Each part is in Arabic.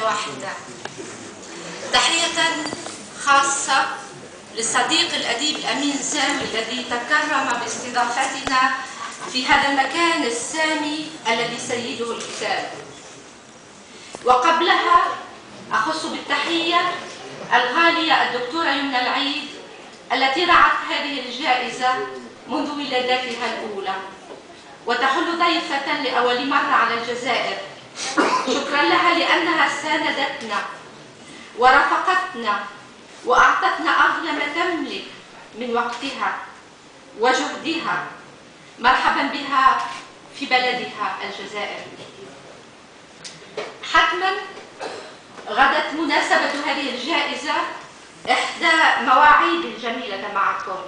واحدة. تحية خاصة للصديق الأديب أمين سامي الذي تكرم باستضافتنا في هذا المكان السامي الذي سيده الكتاب. وقبلها أخص بالتحية الغالية الدكتورة يمنى العيد التي رعت هذه الجائزة منذ ولادتها الأولى، وتحل ضيفة لأول مرة على الجزائر. شكرا لها لأنها ساندتنا ورافقتنا وأعطتنا أغلى ما تملك من وقتها وجهدها. مرحبا بها في بلدها الجزائر. حتما غدت مناسبة هذه الجائزة إحدى مواعيد الجميلة معكم.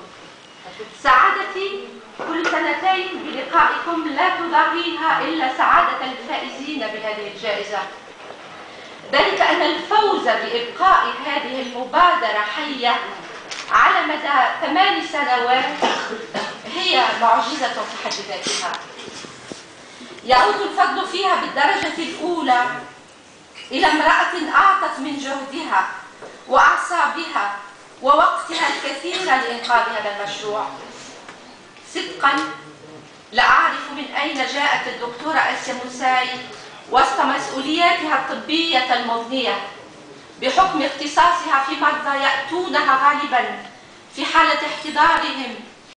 سعادتي كل سنتين بلقائكم لا تضاهيها إلا سعادة الفائزين بهذه الجائزة، ذلك أن الفوز بإبقاء هذه المبادرة حية على مدى 8 سنوات هي معجزة في حد ذاتها. يعود الفضل فيها بالدرجة الأولى إلى امرأة أعطت من جهدها وأعصابها ووقتها الكثير لإنقاذ هذا المشروع. صدقا لا أعرف من أين جاءت الدكتورة آسيا موساي وسط مسؤولياتها الطبية المضنية بحكم اختصاصها في مرضى يأتونها غالبا في حالة احتضارهم